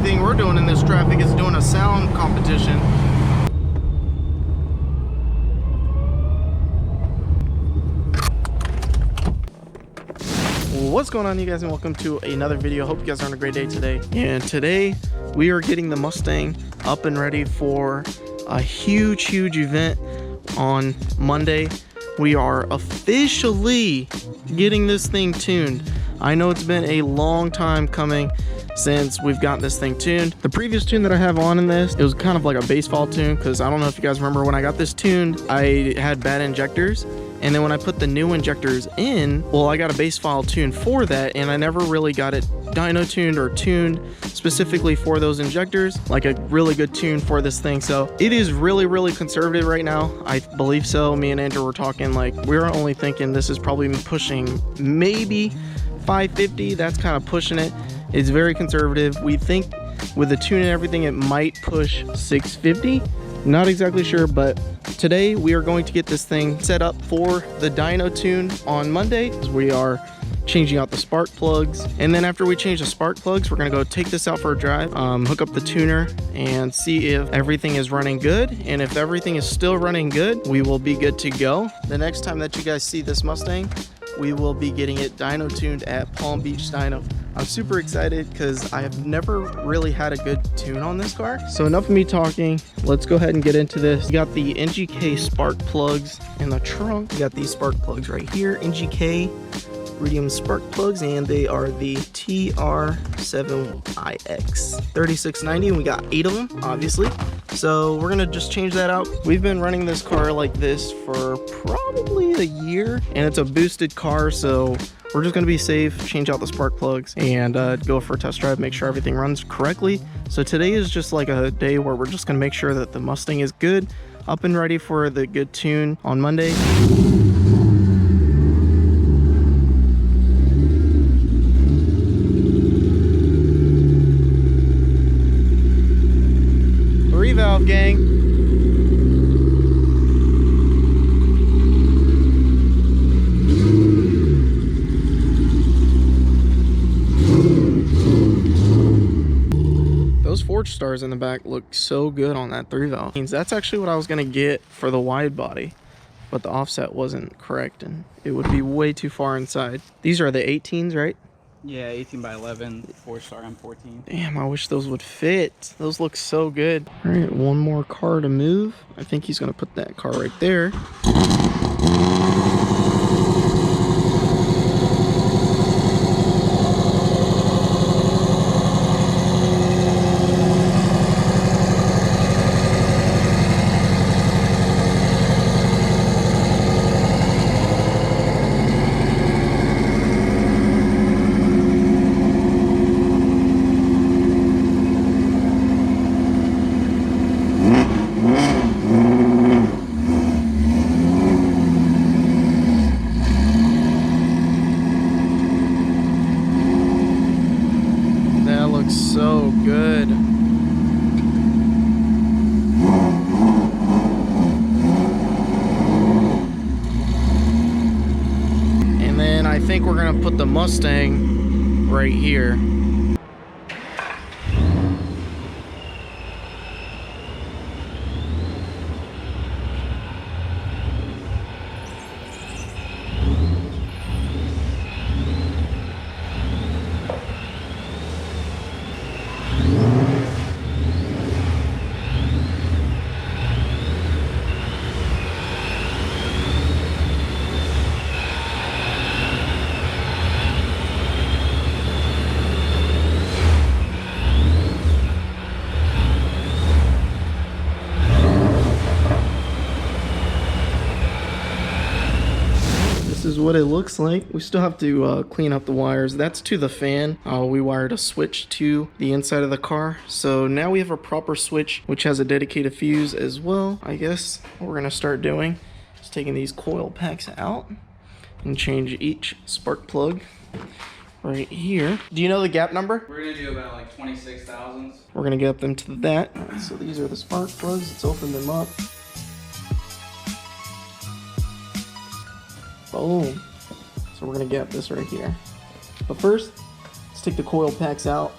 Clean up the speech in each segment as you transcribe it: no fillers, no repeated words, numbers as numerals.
thing we're doing in this traffic is doing a sound competition. What's going on, you guys, and welcome to another video. Hope you guys are on a great day today. And today we are getting the Mustang up and ready for a huge event on Monday. We are officially getting this thing tuned. I know it's been a long time coming since we've got this thing tuned. The previous tune that I have on in this, it was kind of like a bass fall tune, because I don't know if you guys remember when I got this tuned, I had bad injectors. And then when I put the new injectors in, well, I got a bass file tune for that, and I never really got it dyno tuned or tuned specifically for those injectors, like a really good tune for this thing. So it is really conservative right now. I believe so. Me and Andrew were talking, like, we're only thinking this is probably pushing maybe 550. That's kind of pushing it. It's very conservative. We think with the tune and everything, it might push 650. Not exactly sure, but today we are going to get this thing set up for the dyno tune on Monday. We are changing out the spark plugs, and then after we change the spark plugs, we're gonna go take this out for a drive, hook up the tuner and see if everything is running good. And if everything is still running good, we will be good to go. The next time that you guys see this Mustang, we will be getting it dyno tuned at Palm Beach Dyno. I'm super excited because I have never really had a good tune on this car. So enough of me talking, let's go ahead and get into this. We got the NGK spark plugs in the trunk. We got these spark plugs right here, NGK Iridium spark plugs, and they are the TR7IX 3690, and we got 8 of them, obviously. So we're gonna just change that out. We've been running this car like this for probably a year, and it's a boosted car, so we're just gonna be safe, change out the spark plugs, and go for a test drive, make sure everything runs correctly. So today is just like a day where we're just gonna make sure that the Mustang is good, up and ready for the good tune on Monday. Valve gang. Those forge stars in the back look so good on that 3-valve. That's actually what I was gonna get for the wide body, but the offset wasn't correct and it would be way too far inside. These are the 18s, right? Yeah, 18 by 11, 4-star M14. Damn, I wish those would fit. Those look so good. All right, one more car to move. I think he's gonna put that car right there. So good. And then I think we're gonna put the Mustang right here. Is what it looks like. We still have to clean up the wires. That's to the fan. We wired a switch to the inside of the car, so now we have a proper switch which has a dedicated fuse as well. I guess what we're gonna start doing is taking these coil packs out and change each spark plug right here. Do you know the gap number? We're gonna do about like 26 thousandths. We're gonna get them to that. So these are the spark plugs. Let's open them up. Boom. So we're gonna gap this right here. But first, let's take the coil packs out.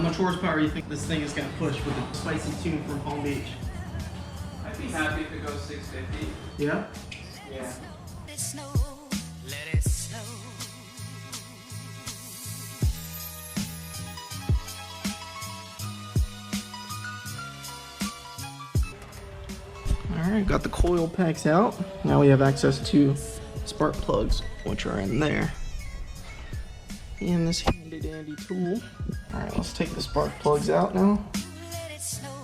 much horsepower you think this thing is gonna push with the spicy tune from Palm Beach? I'd be happy if it goes 650. Yeah? Yeah. Let it snow, let it snow. Alright, got the coil packs out. Now we have access to spark plugs, which are in there. And this handy dandy tool. Alright, let's take the spark plugs out now. Let it snow,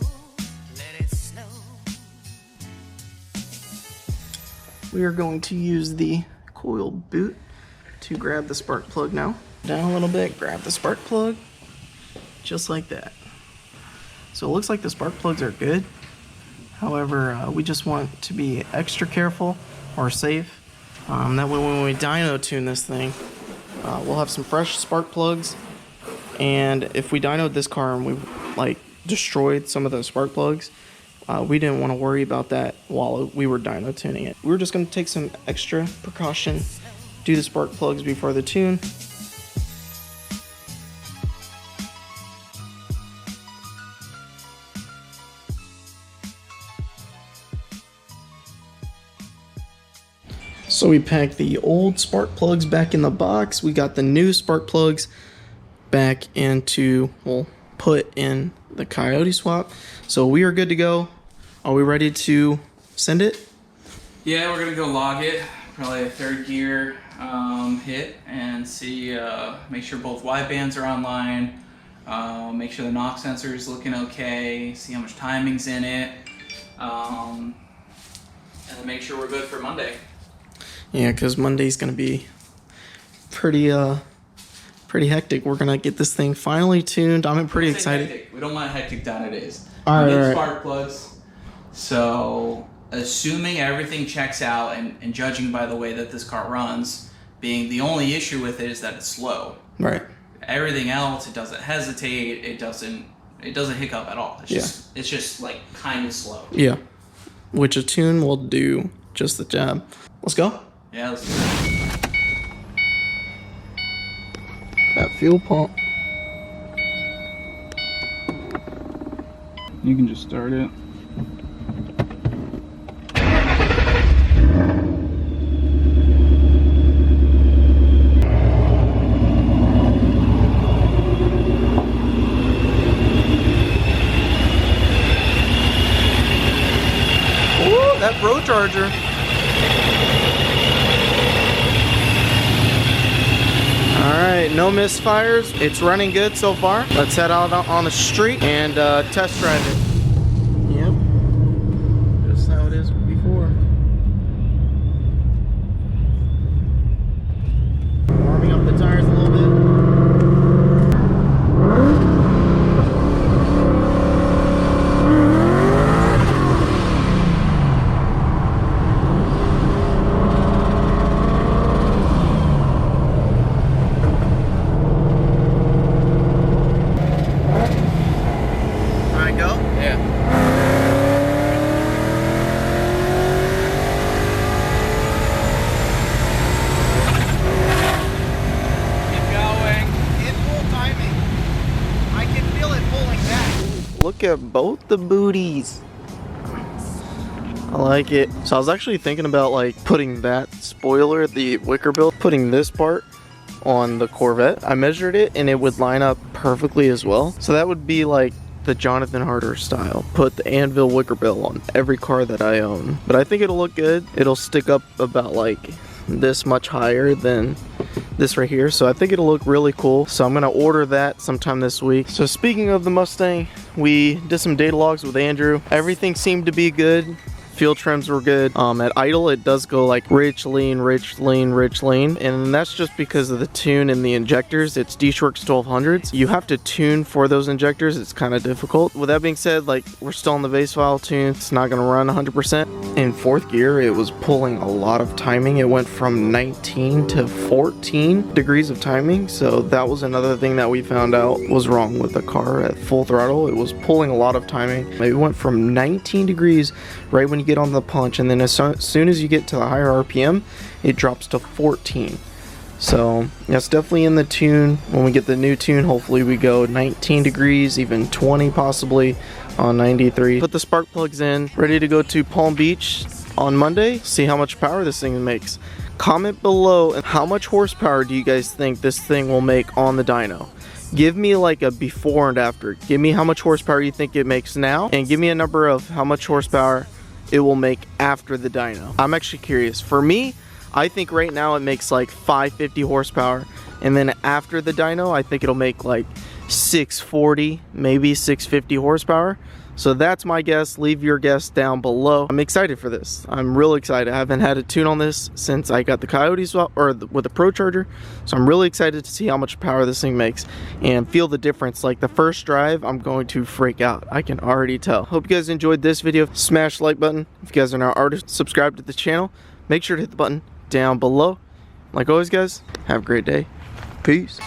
let it snow. We are going to use the coil boot to grab the spark plug now. Down a little bit, grab the spark plug, just like that. So it looks like the spark plugs are good. However, we just want to be extra careful or safe. That way when we dyno tune this thing, we'll have some fresh spark plugs. And if we dynoed this car and we like destroyed some of those spark plugs, we didn't want to worry about that while we were dyno tuning it. We were just going to take some extra precaution, do the spark plugs before the tune. So we packed the old spark plugs back in the box. We got the new spark plugs back into, well, put in the Coyote swap. So we are good to go. Are we ready to send it? Yeah, we're gonna go log it. Probably a third gear hit and see, make sure both wide bands are online. Make sure the knock sensor is looking okay. See how much timing's in it. And then make sure we're good for Monday. Yeah, because Monday's gonna be pretty hectic. We're gonna get this thing finally tuned. I'm pretty excited. Hectic. We don't want hectic Dyno-days. All We get right. spark plugs. So assuming everything checks out and judging by the way that this car runs, being the only issue with it is that it's slow. Right. Everything else, it doesn't hesitate. It doesn't hiccup at all. It's just like kind of slow. Yeah. Which a tune will do just the job. Let's go. Yeah, let's do that. That fuel pump. You can just start it. Ooh, that Pro Charger. Alright, no misfires. It's running good so far. Let's head out on the street and test drive it. Yep. Just how it is before. Warming up the tires a little bit. Look at both the booties. I like it. So I was actually thinking about like putting that spoiler, the wicker bill, putting this part on the Corvette. I measured it and it would line up perfectly as well. So that would be like the Johnathan Harder style. Put the anvil wicker bill on every car that I own. But I think it'll look good. It'll stick up about like this much higher than this right here, so I think it'll look really cool. So I'm gonna order that sometime this week. So speaking of the Mustang, we did some data logs with Andrew. Everything seemed to be good. Fuel trims were good. At idle, it does go like rich, lean, rich, lean, rich, lean. And that's just because of the tune and the injectors. It's D-Shorks 1200s. You have to tune for those injectors. It's kind of difficult. With that being said, like we're still on the base file tune. It's not gonna run 100%. In fourth gear, it was pulling a lot of timing. It went from 19 to 14 degrees of timing. So that was another thing that we found out was wrong with the car at full throttle. It was pulling a lot of timing. It went from 19 degrees right when you get on the punch, and then as soon as you get to the higher RPM, it drops to 14. So that's definitely in the tune. When we get the new tune, hopefully we go 19 degrees, even 20 possibly on 93. Put the spark plugs in, ready to go to Palm Beach on Monday. See how much power this thing makes. Comment below how much horsepower do you guys think this thing will make on the dyno. Give me like a before and after. Give me how much horsepower you think it makes now, and give me a number of how much horsepower it will make after the dyno. I'm actually curious. For me, I think right now it makes like 550 horsepower, and then after the dyno I think it'll make like 640, maybe 650 horsepower. So that's my guess. Leave your guess down below. I'm excited for this. I'm really excited. I haven't had a tune on this since I got the Coyotes with the Pro Charger. So I'm really excited to see how much power this thing makes and feel the difference. Like the first drive, I'm going to freak out. I can already tell. Hope you guys enjoyed this video. Smash the like button. If you guys are not already subscribed to the channel, make sure to hit the button down below. Like always, guys, have a great day. Peace.